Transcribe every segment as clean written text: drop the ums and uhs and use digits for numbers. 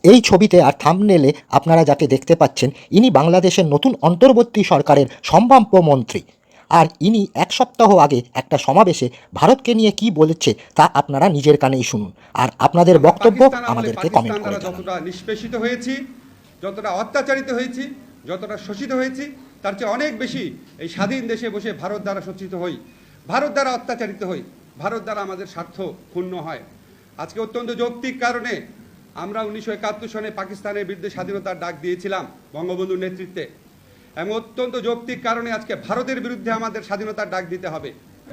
এই ছবিতে আর থাম্বনেলে আপনারা যাকে দেখতে পাচ্ছেন, ইনি বাংলাদেশের নতুন অন্তর্বর্তী সরকারের সম্ভাব্য মন্ত্রী। আর ইনি এক সপ্তাহ আগে একটা সমাবেশে ভারতকে নিয়ে কি বলেছে তা আপনারা নিজের কানেই শুনুন, আর আপনাদের আমরা বক্তব্য পাকিস্তান আমলে আমাদেরকে পাকিস্তান কমেন্ট করে দ্বারা জানান। যতটা নিষ্পেষিত হয়েছি, যতটা অত্যাচারিত হয়েছি, যতটা শোষিত হয়েছি, তার চেয়ে অনেক বেশি এই স্বাধীন দেশে বসে ভারত দ্বারা শোষিত হই, ভারত দ্বারা অত্যাচারিত হই, ভারত দ্বারা আমাদের স্বার্থ ক্ষুণ্ণ হয়। আজকে অত্যন্ত যৌক্তিক কারণে আমরা 1971 সনে পাকিস্তানের বিরুদ্ধে স্বাধীনতার ডাক দিয়েছিলাম বঙ্গবন্ধুর নেতৃত্বে, এবং অত্যন্ত যৌক্তিক কারণে আজকে ভারতের বিরুদ্ধে আমাদের স্বাধীনতার ডাক দিতে হবে,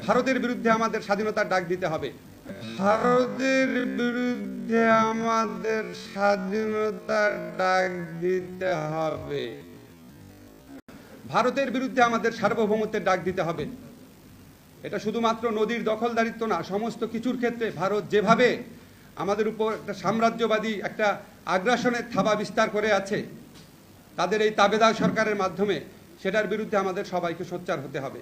ভারতের বিরুদ্ধে আমাদের স্বাধীনতার ডাক দিতে হবে, ভারতের বিরুদ্ধে আমাদের স্বাধীনতার ডাক দিতে হবে, ভারতের বিরুদ্ধে আমাদের সার্বভৌমত্বের ডাক দিতে হবে। এটা শুধুমাত্র নদীর দখলদারিত্ব না, সমস্ত কিছুর ক্ষেত্রে ভারত যেভাবে আমাদের উপর একটা সাম্রাজ্যবাদী একটা আগ্রাসনের থাবা বিস্তার করে আছে তাদের এই তাবেদার সরকারের মাধ্যমে, সেটার বিরুদ্ধে আমাদের সবাইকে সোচ্চার হতে হবে।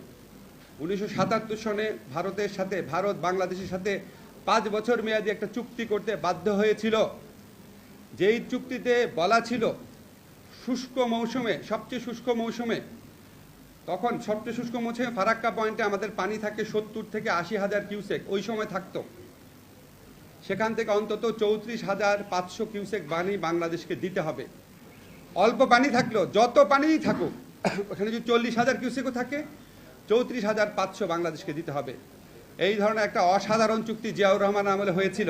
1977 সনে ভারতের সাথে, ভারত বাংলাদেশের সাথে 5 বছর মেয়াদী একটা চুক্তি করতে বাধ্য হয়েছিল, যেই চুক্তিতে বলা ছিল শুষ্ক মৌসুমে, সবচেয়ে শুষ্ক মৌসুমে, তখন সবচেয়ে শুষ্ক মৌসুমে ফারাক্কা পয়েন্টে আমাদের পানি থাকে 70 থেকে 80,000 কিউসেক, ওই সময় থাকতো। সেখান থেকে অন্তত 34,500 কিউসেক পানি বাংলাদেশকে দিতে হবে। অল্প পানি থাকলেও, যত পানিই থাকুক, ওখানে যদি 40,000 কিউসেকও থাকে, 34,500 বাংলাদেশকে দিতে হবে। এই ধরনের একটা অসাধারণ চুক্তি জিয়াউর রহমান আমলে হয়েছিল,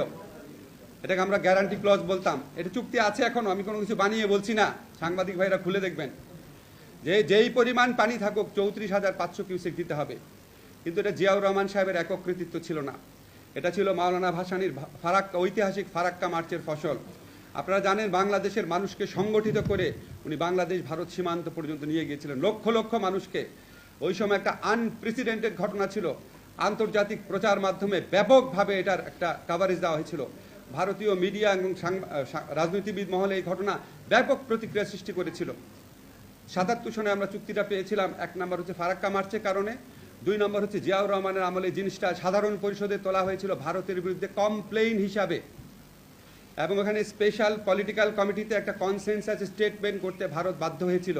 এটাকে আমরা গ্যারান্টি ক্লজ বলতাম। এটা চুক্তি আছে এখনো, আমি কোনো কিছু বানিয়ে বলছি না, সাংবাদিক ভাইরা খুলে দেখবেন যে যেই পরিমাণ পানি থাকুক 34,500 কিউসেক দিতে হবে। কিন্তু এটা জিয়াউর রহমান সাহেবের একক কৃতিত্ব ছিল না, এটা ছিল মাওলানা ভাসানীর ফারাক্কা, ঐতিহাসিক ফারাক্কা মার্চের ফসল। আপনারা জানেন বাংলাদেশের মানুষকে সংগঠিত করে উনি বাংলাদেশ ভারত সীমান্ত পর্যন্ত নিয়ে গিয়েছিলেন, লক্ষ লক্ষ মানুষকে। ওই সময় একটা আনপ্রেসিডেন্টেড ঘটনা ছিল, আন্তর্জাতিক প্রচার মাধ্যমে ব্যাপকভাবে এটার একটা কাভারেজ দেওয়া হয়েছিল। ভারতীয় মিডিয়া এবং রাজনীতিবিদ মহলে এই ঘটনা ব্যাপক প্রতিক্রিয়া সৃষ্টি করেছিল। 77 সনে আমরা চুক্তিটা পেয়েছিলাম, 1 নম্বর হচ্ছে ফারাক্কা মার্চের কারণে, 2 নম্বর হচ্ছে জিয়াউর রহমানের আমলে জিনিসটা সাধারণ পরিষদে তোলা হয়েছিল ভারতের বিরুদ্ধে কমপ্লেইন হিসাবে, এবং ওখানে স্পেশাল পলিটিক্যাল কমিটিতে একটা কনসেনসাস স্টেটমেন্ট করতে ভারত বাধ্য হয়েছিল।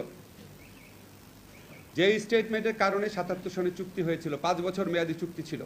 যেই স্টেটমেন্টের কারণে 77 সনে চুক্তি হয়েছিল, 5 বছর মেয়াদী চুক্তি ছিল।